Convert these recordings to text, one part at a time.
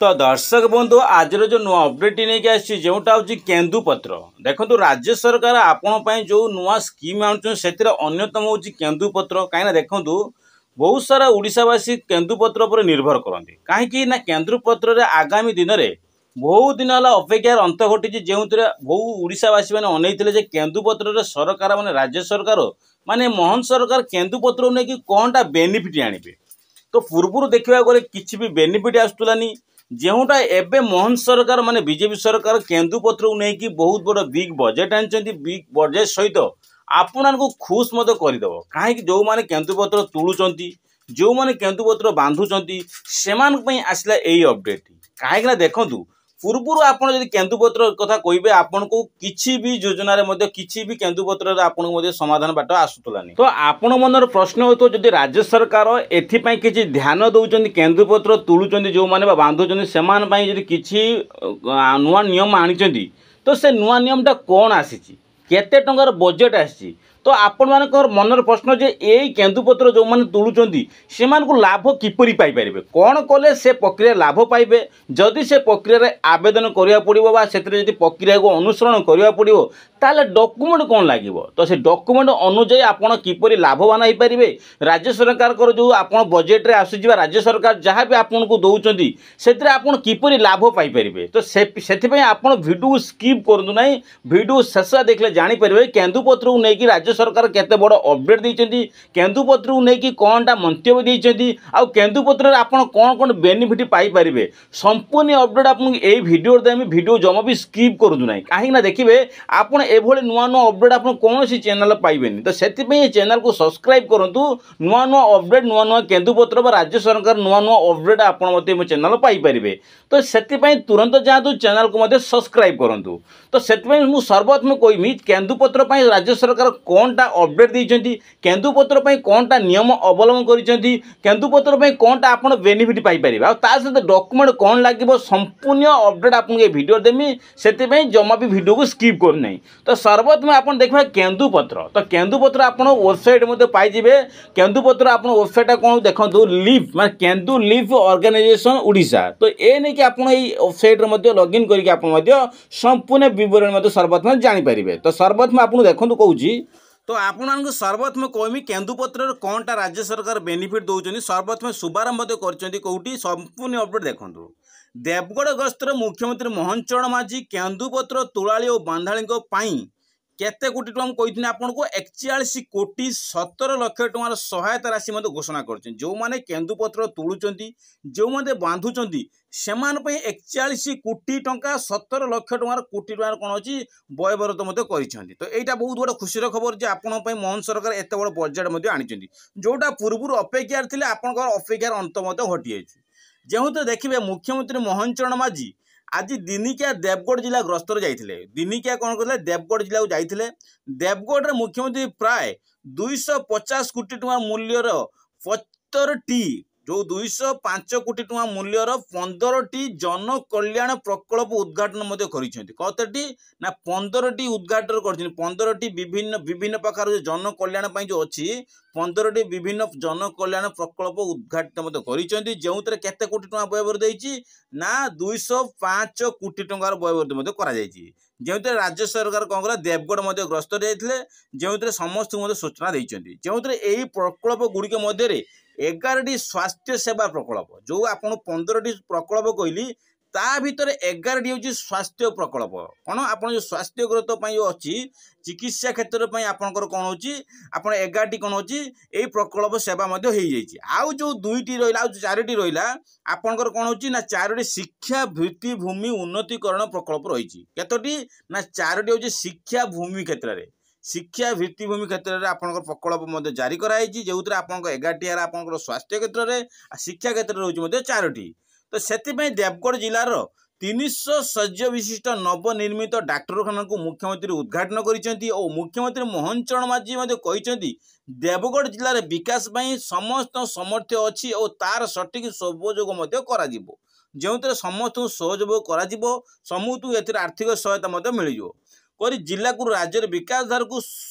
तो दर्शक बंधु आज जो नुआ अपडेट नहीं आसी जोटा हूँ केन्दुपत्र देखो राज्य सरकार आपण जो नुआ स्कीम आनुन अन्यतम हूँ केन्दुपत्र कहीं देखूँ बहुत सारा ओडिशावासी केन्दुपत्र पर निर्भर करते कहीं केन्दुपत्र आगामी दिन में बहुत दिन है अपेक्षार अंत घटी जो बहु ओडिशावासी मैंने अनेइले केन्दुपत्र सरकार माने राज्य सरकार माने मोहन सरकार केन्दुपत्र नहीं कौनटा बेनिफिट आनिबे तो पूर्व देखा गले किसी भी बेनिफिट आसुलानी जोटा एवं मोहन सरकार माने बीजेपी सरकार केन्दुपत्र को लेकिन बहुत बड़ बिग बजेट आनी बिग बजेट सहित आपण को खुश करदेव कहीं जो मैंने केन्दुपत्र तुलुंट जो मैंने केन्दुपत्र बांधुंट से आसला यही अपडेट कहीं देखूँ पूर्व आपड़ जब केन्दुपत्र कथा कहे आपन को किसी भी योजना किसी भी केन्दुपत्र आपन समाधान बाट आसूलानी तो आपण मनर प्रश्न हो तो जब राज्य सरकार एथपाई किसी ध्यान दौरान केन्दुपत्र तुलुंट जो मैंने बांधुंट से किसी नुआ नियम आनी तो से नुआ नियम टा कौन आसी केते टंकार बजेट आसी तो आपण मान मनर प्रश्न जे यही केन्दुपत्र जो मैंने तुलुंट से लाभ किपरि पाइपर कौन कले से प्रक्रिया लाभ पाइबे जदि से प्रक्रिया आवेदन करा पड़ो से प्रक्रिया को अनुसरण करा पड़ो ताले डॉक्यूमेंट कौन लगे तो से डॉक्यूमेंट अनुजाई आपड़ किपरि लाभवान हो पारे राज्य सरकार जो आप बजेट्रे आसूँ राज्य सरकार जहाँ भी आपन को दौरान से किपरि लाभ पाइपर तो से आप भिडियो स्किप करूँ ना भिडियो शेष देखले जापर केन्दुपत्र को लेकिन राज्य सरकार केते बड़ अपडेट देइछन्ती केन्दुपत्र को लेकिन कौनटा मंतव्य देइछन्ती आ केन्दुपत्र आपन कौन कौन बेनिफिट पाई परिबे संपूर्ण अपडेट आपन ए वीडियो देमी वीडियो जमा भी स्किप करूँ ना कहीं देखिए आपन एभली नुआ नुआ अपडेट आप कौन सी चैनल पाइबेनी तो से चैनल को सब्सक्राइब करूँ नुआ नुआ अपडेट नुआ नुआ केन्दुपत्र राज्य सरकार नुआ नुआ अपडेट आप मो चैनल पाइपर तो से तुरंत जातु चैनल को सब्सक्राइब करूँ तो से सर्वप्रथम कहमी केन्दुपत्र राज्य सरकार कौनटा अपडेट देइछन्ती केन्दुपत्र कौनटा नियम अवलंबन करिसेंती केन्दुपत्र कौनटा आपण बेनिफिट पाइपर आ सहित डॉक्यूमेंट कौन लगे संपूर्ण अपडेट आपको ये वीडियो देमी से जमा भी वीडियो को स्किप करना तो सर्वप्रथम आप देखा केन्दुपत्र तो केन्दुपत्र आप वेबसाइट पाइबे केन्दुपत्र आप वेबसाइट कौन देखो लिफ मैं केन्दु लिफ ऑर्गेनाइजेशन ओडिशा तो ये नहीं कि आप वेबसाइट लॉगिन करके संपूर्ण विवरण सर्वप्रथम जानीपर तो सर्वप्रथम आपको देखो कहूँ तो आपण सर्वप्रथम कहमी केन्दुपत्र कौनटा राज्य सरकार बेनिफिट दौरान सर्वप्रथम शुभारंभ कौटी संपूर्ण अपडेट देखूँ देवगढ़ गस्तर मुख्यमंत्री मोहन चरण माझी केन्दुपत्र तुलाली और बांधाड़ी केते कोटी टଙ୍କା कही आपन को 41 कोटी 17 लक्ष टଙ୍କାର सहायता राशि घोषणा कर जो माने केन्दुपत्र तुलुंट जो मैंने बांधुंट से 41 कोटी टଙ୍କା 17 लक्ष टଙ୍କାର कोटी टଙ୍କାର कौन अच्छी व्ययबराद कर तो यहाँ बहुत बड़ा खुशी खबर जे आपण मोहन सरकार एत बड़ बजेट आनी जोटा पूर्व अपेक्षार थे आपंकर अपेक्षार अंत घटी जो देखिए मुख्यमंत्री मोहन चरण माझी आज दिनिकिया देवगढ़ जिला ग्रस्तर जाइए दिनिकिया कौन कर देवगढ़ जिला जाइए देवगढ़ मुख्यमंत्री प्राय 250 कोटी टଙ୍କା मूल्यर 75टी जो 205 कोटी टଙ୍କା मूल्यर 15टी जन कल्याण प्रकल्प उद्घाटन कतटी ना 15टी उद्घाटन कर 15टी विभिन्न प्रकार जन कल्याण जो अच्छी 15टी विभिन्न जन कल्याण प्रकल्प उद्घाटन कर केते कोटी टଙ୍କା व्ययबराद ना 205 कोटी टଙ୍କାର व्ययबराद कर राज्य सरकार कौन करा देवगढ़ ग्रस्त जाते जो समस्त सूचना देते जो यही प्रकल्प गुड़िक मध्य 11टी स्वास्थ्य सेवा प्रकल्प जो आप 15टी प्रकल्प कहली ता भीतर 11टी हूँ स्वास्थ्य प्रकल्प कौन आप जो स्वास्थ्य ग्रत अच्छी चिकित्सा क्षेत्र में आपंकर कौन हो 11टी कौन हो प्रकल्प सेवा हो आउ जो 2टी रहा 4टी रहा आपंकर कौन हो 4टी शिक्षा भित्तिभूमि उन्नतीकरण प्रकल्प रही केतोटी ना 4टी हूँ शिक्षा भूमि क्षेत्र में शिक्षा भित्तिभूमि क्षेत्र में आपंकर प्रकल्प जारी कराई जो आप 11टी आप स्वास्थ्य क्षेत्र में शिक्षा क्षेत्र में रोचे 4टी तो से देवगढ़ जिलार 300 शय्या विशिष्ट नवनिर्मित डाक्तरखाना को मुख्यमंत्री उद्घाटन कर मुख्यमंत्री मोहन चरण माझी कहते देवगढ़ जिलार विकास समस्त सामर्थ्य अच्छी और तार सठिक सहयोग जो समस्त सहयोग कर समूह आर्थिक सहायता मिल କରି ଜିଲ୍ଲାକୁ ରାଜ୍ୟର ବିକାଶ ଧାରକୁ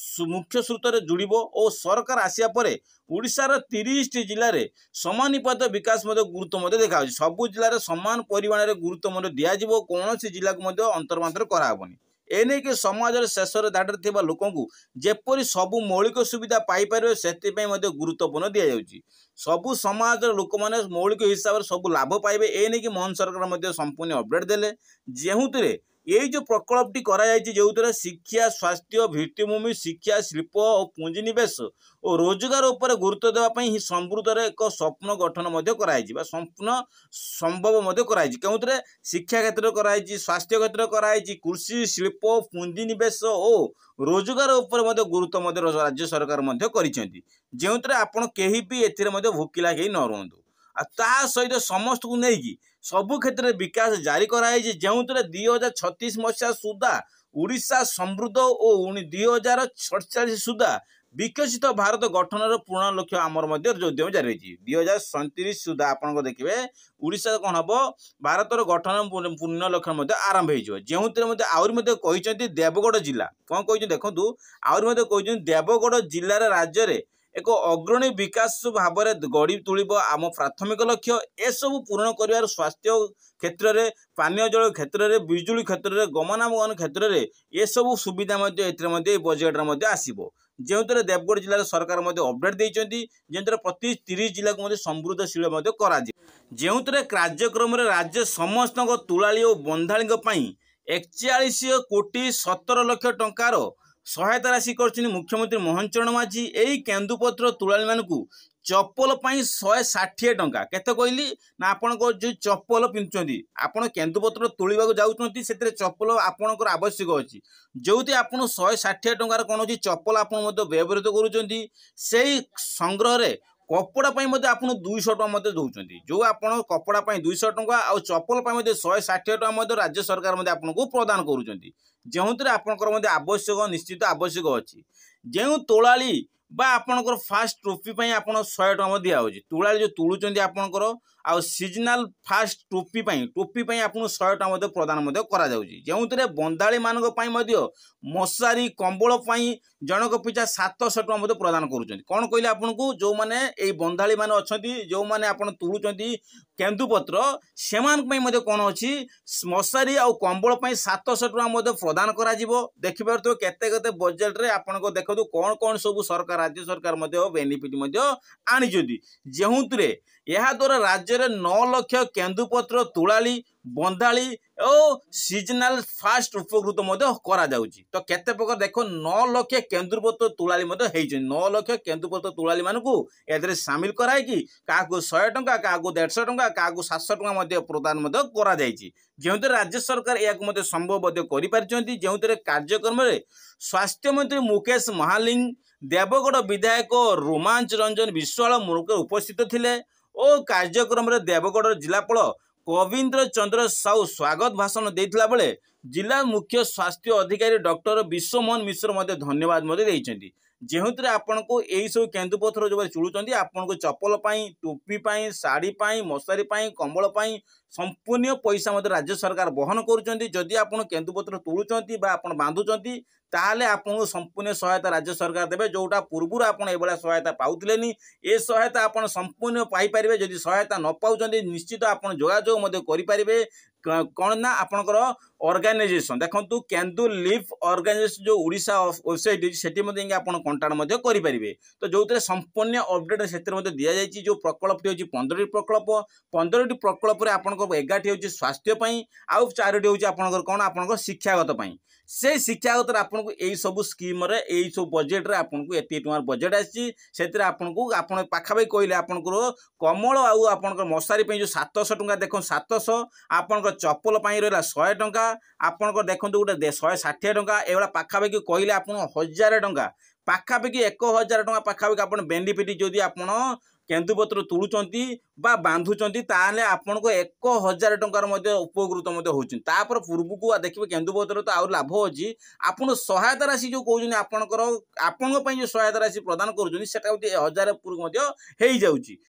ମୁଖ୍ୟ ସ୍ରୋତରେ ଯୋଡ଼ିବ ଓ ସରକାର ଆସିବା ପରେ ଓଡ଼ିଶାର 30ଟି ଜିଲ୍ଲାରେ ସମାନୁପାତ ବିକାଶ ମଧ୍ୟ ଗୁରୁତ୍ୱ ମଧ୍ୟ ଦେଖାଯାଉଛି। ସବୁ ଜିଲ୍ଲାରେ ସମାନ ପରିମାଣରେ ଗୁରୁତ୍ୱ ମଧ୍ୟ ଦିଆଯିବ, କୌଣସି ଜିଲ୍ଲାକୁ ମଧ୍ୟ ଅନ୍ତର୍ଭୁକ୍ତ କରାହେବନି। ଏନେଇକି ସମାଜର ଶେଷରେ ଧାଡ଼ିରେ ଥିବା ଲୋକଙ୍କୁ ଯେପରି ସବୁ ମୌଳିକ ସୁବିଧା ପାଇପାରିବେ ସେଥିପାଇଁ ମଧ୍ୟ ଗୁରୁତ୍ୱପୂର୍ଣ୍ଣ ଦିଆଯାଉଛି। ସବୁ ସମାଜର ଲୋକମାନେ ମୌଳିକ ହିସାବରେ ସବୁ ଲାଭ ପାଇବେ, ଏନେଇକି ମୋହନ ସରକାର ମଧ୍ୟ ସମ୍ପୂର୍ଣ୍ଣ ଅପଡେଟ୍ ଦେଲେ। ଯେଉଁଥିରେ এই যে প্রকল্পটি করা যাইছে, যেউতরে শিক্ষা, স্বাস্থ্য, ভিত্তিভূমি, শিক্ষা, শিল্প ও পুঁজিনিবেশ ও রোজগার উপরে গুরুত্ব দেওয়া পাই হি সমৃদ্ধরে এক স্বপ্ন গঠন মধ্যে করাইছি বা সম্পূর্ণ সম্ভব মধ্যে করাইছি। কেউতরে শিক্ষা ক্ষেত্রে করাইছি, স্বাস্থ্য ক্ষেত্রে করাইছি, কৃষি, শিল্প, পুঁজিনিবেশ ও রোজগার উপরে মধ্যে গুরুত্ব মধ্যে রাজ্য সরকার মধ্যে করিছেন্তি। যেউতরে আপন কেহি বি এথিরে মধ্যে ভোকিলা হেই ন রহন্তু। আর তা সহিত সমস্তକୁ ନେଇକି ସବୁ କ୍ଷେତ୍ରରେ ବିକାଶ ଜାରି କରାଯାଇଛି। ଯେଉଁଥିରେ 2036 ମସିହା ସୁଦ୍ଧା ଓଡ଼ିଶା ସମୃଦ୍ଧ ଓ 2047 ସୁଦ୍ଧା ବିକଶିତ ଭାରତ ଗଠନର ପୂର୍ଣ୍ଣ ଲକ୍ଷ୍ୟ ଆମର ମଧ୍ୟ ଉଦ୍ୟମ ଜାରି ରହିଛି। 2037 ସୁଦ୍ଧା ଆପଣଙ୍କ ଦେଖିବେ ଓଡ଼ିଶା କ'ଣ ହେବ, ଭାରତର ଗଠନ ପୂର୍ଣ୍ଣ ଲକ୍ଷ୍ୟ ମଧ୍ୟ ଆରମ୍ଭ ହେଇଯିବ। ଯେଉଁଥିରେ ମଧ୍ୟ ଆହୁରି ମଧ୍ୟ କହିଛନ୍ତି ଦେବଗଡ଼ ଜିଲ୍ଲା କ'ଣ କହିଛନ୍ତି ଦେଖନ୍ତୁ, ଆହୁରି ମଧ୍ୟ କହିଛନ୍ତି ଦେବଗଡ଼ ଜିଲ୍ଲାର ରାଜ୍ୟରେ ଏକ ଅଗ୍ରଣୀ ବିକାଶ ଭାବରେ ଗଢ଼ି ତୋଳିବ ଆମ ପ୍ରାଥମିକ ଲକ୍ଷ୍ୟ। ଏସବୁ ପୂରଣ କରିବାର ସ୍ୱାସ୍ଥ୍ୟ କ୍ଷେତ୍ରରେ, ପାନୀୟ ଜଳ କ୍ଷେତ୍ରରେ, ବିଜୁଳି କ୍ଷେତ୍ରରେ, ଗମନାଗମନ କ୍ଷେତ୍ରରେ ଏସବୁ ସୁବିଧା ମଧ୍ୟ ଏଥିରେ ମଧ୍ୟ ଏହି ବଜେଟ୍ରେ ମଧ୍ୟ ଆସିବ। ଯେଉଁଥିରେ ଦେବଗଡ଼ ଜିଲ୍ଲାର ସରକାର ମଧ୍ୟ ଅପଡେଟ୍ ଦେଇଛନ୍ତି, ଯେଉଁଥିରେ ପ୍ରତି 30 ଜିଲ୍ଲାକୁ ମଧ୍ୟ ସମୃଦ୍ଧଶୀଳ ମଧ୍ୟ କରାଯିବ। ଯେଉଁଥିରେ କାର୍ଯ୍ୟକ୍ରମରେ ରାଜ୍ୟ ସମସ୍ତଙ୍କ ତୁଳାଳି ଓ ବନ୍ଧାଳିଙ୍କ ପାଇଁ 41,17,00,000 ଟଙ୍କାର ସହାୟତା ରାଶି କରିଛନ୍ତି ମୁଖ୍ୟମନ୍ତ୍ରୀ ମୋହନ ଚରଣ ମାଝୀ। ଏହି କେନ୍ଦୁପତ୍ର ତୁଳାଳିମାନଙ୍କୁ ଚପଲ ପାଇଁ 160 ଟଙ୍କା। କେତେ କହିଲି ନା, ଆପଣଙ୍କ ଯେଉଁ ଚପଲ ପିନ୍ଧୁଛନ୍ତି, ଆପଣ କେନ୍ଦୁପତ୍ର ତୋଳିବାକୁ ଯାଉଛନ୍ତି, ସେଥିରେ ଚପଲ ଆପଣଙ୍କର ଆବଶ୍ୟକ ଅଛି। ଯେଉଁଠି ଆପଣ 160 ଟଙ୍କାର କୌଣସି ଚପଲ ଆପଣ ମଧ୍ୟ ବ୍ୟବହୃତ କରୁଛନ୍ତି, ସେହି ସଂଗ୍ରହରେ କପଡ଼ା ପାଇଁ ମଧ୍ୟ ଆପଣ 200 ଟଙ୍କା ମଧ୍ୟ ଦେଉଛନ୍ତି। ଯେଉଁ ଆପଣ କପଡ଼ା ପାଇଁ 200 ଟଙ୍କା ଆଉ ଚପଲ ପାଇଁ ମଧ୍ୟ 160 ଟଙ୍କା ମଧ୍ୟ ରାଜ୍ୟ ସରକାର ମଧ୍ୟ ଆପଣଙ୍କୁ ପ୍ରଦାନ କରୁଛନ୍ତି। ଯେଉଁଥିରେ ଆପଣଙ୍କର ମଧ୍ୟ ଆବଶ୍ୟକ, ନିଶ୍ଚିତ ଆବଶ୍ୟକ ଅଛି। ଯେଉଁ ତୋଳାଳି বা ଆପଣଙ୍କର ଫାଷ୍ଟ ଟୋପି ପାଇଁ ଆପଣ 100 ଟଙ୍କା ମଧ୍ୟ ଦିଆହେଉଛି। ତୁଳାଳି ଯେଉଁ ତୁଳୁଛନ୍ତି ଆପଣଙ୍କର, ଆଉ ସିଜନାଲ ଫାଷ୍ଟ ଟୋପି ପାଇଁ ଆପଣଙ୍କୁ 100 ଟଙ୍କା ମଧ୍ୟ ପ୍ରଦାନ ମଧ୍ୟ କରାଯାଉଛି। ଯେଉଁଥିରେ ବନ୍ଧାଳିମାନଙ୍କ ପାଇଁ ମଧ୍ୟ ମଶାରୀ, କମ୍ବଳ ପାଇଁ ଜଣକ ପିଛା 700 ଟଙ୍କା ମଧ୍ୟ ପ୍ରଦାନ କରୁଛନ୍ତି। କ'ଣ କହିଲେ ଆପଣଙ୍କୁ, ଯେଉଁମାନେ ଏଇ ବନ୍ଧାଳିମାନେ ଅଛନ୍ତି, ଯେଉଁମାନେ ଆପଣ ତୁଳୁଛନ୍ତି କେନ୍ଦୁପତ୍ର, ସେମାନଙ୍କ ପାଇଁ ମଧ୍ୟ କ'ଣ ଅଛି, ମଶାରୀ ଆଉ କମ୍ବଳ ପାଇଁ 700 ଟଙ୍କା ମଧ୍ୟ ପ୍ରଦାନ କରାଯିବ। ଦେଖିପାରୁଥିବ କେତେ କେତେ ବଜେଟ୍ରେ ଆପଣଙ୍କ ଦେଖନ୍ତୁ କ'ଣ କ'ଣ ସବୁ ସରକାର, ରାଜ୍ୟ ସରକାର ମଧ୍ୟ ବେନିଫିଟ୍ ମଧ୍ୟ ଆଣିଛନ୍ତି। ଯେଉଁଥିରେ ଏହାଦ୍ୱାରା ରାଜ୍ୟରେ 9 ଲକ୍ଷ କେନ୍ଦୁପତ୍ର ତୁଳାଳି, ବନ୍ଧାଳି ଓ ସିଜନାଲ ଫାଷ୍ଟ ଉପକୃତ ମଧ୍ୟ କରାଯାଉଛି। ତ କେତେ ପ୍ରକାର ଦେଖ, 9 ଲକ୍ଷ କେନ୍ଦୁପତ୍ର ତୁଳାଳି ମଧ୍ୟ ହେଇଛନ୍ତି। 9 ଲକ୍ଷ କେନ୍ଦୁପତ୍ର ତୁଳାଳି ମାନଙ୍କୁ ଏଥିରେ ସାମିଲ କରାଇକି କାହାକୁ 100 ଟଙ୍କା, କାହାକୁ 150 ଟଙ୍କା, କାହାକୁ 700 ଟଙ୍କା ମଧ୍ୟ ପ୍ରଦାନ ମଧ୍ୟ କରାଯାଇଛି। ଯେଉଁଥିରେ ରାଜ୍ୟ ସରକାର ଏହାକୁ ମଧ୍ୟ ସମ୍ଭବ ମଧ୍ୟ କରିପାରିଛନ୍ତି। ଯେଉଁଥିରେ କାର୍ଯ୍ୟକ୍ରମରେ ସ୍ୱାସ୍ଥ୍ୟମନ୍ତ୍ରୀ ମୁକେଶ ମହାଲିଙ୍ଗ, ଦେବଗଡ଼ ବିଧାୟକ ରୋମାଞ୍ଚ ରଞ୍ଜନ ବିଶ୍ୱାଳ ମୁଖ୍ୟ ଉପସ୍ଥିତ ଥିଲେ ଓ କାର୍ଯ୍ୟକ୍ରମରେ ଦେବଗଡ଼ର ଜିଲ୍ଲାପାଳ କବୀନ୍ଦ୍ର ଚନ୍ଦ୍ର ସାହୁ ସ୍ୱାଗତ ଭାଷଣ ଦେଇଥିଲା ବେଳେ ଜିଲ୍ଲା ମୁଖ୍ୟ ସ୍ୱାସ୍ଥ୍ୟ ଅଧିକାରୀ ଡକ୍ଟର ବିଶ୍ୱମୋହନ ମିଶ୍ର ମଧ୍ୟ ଧନ୍ୟବାଦ ମଧ୍ୟ ଦେଇଛନ୍ତି। ଯେଉଁଥିରେ ଆପଣଙ୍କୁ ଏହିସବୁ କେନ୍ଦୁପତ୍ର ଯେଉଁ ଚୁଳୁଛନ୍ତି, ଆପଣଙ୍କୁ ଚପଲ ପାଇଁ, ଟୋପି ପାଇଁ, ଶାଢ଼ୀ ପାଇଁ, ମଶାରୀ ପାଇଁ, କମ୍ବଳ ପାଇଁ ସମ୍ପୂର୍ଣ୍ଣ ପଇସା ମଧ୍ୟ ରାଜ୍ୟ ସରକାର ବହନ କରୁଛନ୍ତି। ଯଦି ଆପଣ କେନ୍ଦୁପତ୍ର ତୁଳୁଛନ୍ତି ବା ଆପଣ ବାନ୍ଧୁଛନ୍ତି, ତାହେଲେ ଆପଣଙ୍କୁ ସମ୍ପୂର୍ଣ୍ଣ ସହାୟତା ରାଜ୍ୟ ସରକାର ଦେବେ। ଯେଉଁଟା ପୂର୍ବରୁ ଆପଣ ଏଭଳିଆ ସହାୟତା ପାଉଥିଲେନି, ଏ ସହାୟତା ଆପଣ ସମ୍ପୂର୍ଣ୍ଣ ପାଇପାରିବେ। ଯଦି ସହାୟତା ନ ପାଉଛନ୍ତି, ନିଶ୍ଚିତ ଆପଣ ଯୋଗାଯୋଗ ମଧ୍ୟ କରିପାରିବେ। କ'ଣ ନା, ଆପଣଙ୍କର ଅର୍ଗାନାଇଜେସନ ଦେଖନ୍ତୁ, କେନ୍ଦୁ ଲିଫ୍ ଅର୍ଗାନାଇଜେସନ ଯେଉଁ ଓଡ଼ିଶା ୱେବସାଇଟ୍ ଅଛି, ସେଠି ମଧ୍ୟ ଯାଇକି ଆପଣ କଣ୍ଟାକ୍ଟ ମଧ୍ୟ କରିପାରିବେ। ତ ଯେଉଁଥିରେ ସମ୍ପୂର୍ଣ୍ଣ ଅପଡେଟ୍ ସେଥିରେ ମଧ୍ୟ ଦିଆଯାଇଛି। ଯେଉଁ ପ୍ରକଳ୍ପଟି ହେଉଛି 15ଟି ପ୍ରକଳ୍ପ, 15ଟି ପ୍ରକଳ୍ପରେ ଆପଣଙ୍କ 11ଟି ହେଉଛି ସ୍ୱାସ୍ଥ୍ୟ ପାଇଁ, ଆଉ 4ଟି ହେଉଛି ଆପଣଙ୍କର କ'ଣ, ଆପଣଙ୍କର ଶିକ୍ଷାଗତ ପାଇଁ। সেই ଶିକ୍ଷାଗତରେ ଆପଣଙ୍କୁ ଏଇ ସବୁ ସ୍କିମ୍ରେ, ଏଇ ସବୁ ବଜେଟ୍ରେ ଆପଣଙ୍କୁ ଏତିକି ଟଙ୍କାର ବଜେଟ୍ ଆସିଛି। ସେଥିରେ ଆପଣଙ୍କୁ ଆପଣ ପାଖାପାଖି କହିଲେ ଆପଣଙ୍କର କମଳ ଆଉ ଆପଣଙ୍କର ମଶାରୀ ପାଇଁ ଯେଉଁ 700 ଟଙ୍କା ଦେଖନ୍ତୁ, 700 ଆପଣଙ୍କର ଚପଲ ପାଇଁ ରହିଲା 100 ଟଙ୍କା, ଆପଣଙ୍କର ଦେଖନ୍ତୁ ଗୋଟେ 160 ଟଙ୍କା, ଏଭଳିଆ ପାଖାପାଖି କହିଲେ ଆପଣ 1000 ଟଙ୍କା, ପାଖାପାଖି 1000 ଟଙ୍କା ପାଖାପାଖି ଆପଣ ବେନିଫିଟ୍ ଯଦି ଆପଣ କେନ୍ଦୁପତ୍ର ତୁଳୁଛନ୍ତି ବା ବାନ୍ଧୁଛନ୍ତି, ତାହେଲେ ଆପଣଙ୍କୁ 1000 ଟଙ୍କାର ମଧ୍ୟ ଉପକୃତ ମଧ୍ୟ ହେଉଛନ୍ତି। ତାପରେ ପୂର୍ବକୁ ଦେଖିବେ କେନ୍ଦୁପତ୍ର ତ ଆହୁରି ଲାଭ ଅଛି। ଆପଣ ସହାୟତା ରାଶି ଯେଉଁ କହୁଛନ୍ତି, ଆପଣଙ୍କ ପାଇଁ ଯେଉଁ ସହାୟତା ରାଶି ପ୍ରଦାନ କରୁଛନ୍ତି, ସେଟା ହେଉଛି 1000 ଉପରକୁ ମଧ୍ୟ ହେଇଯାଉଛି।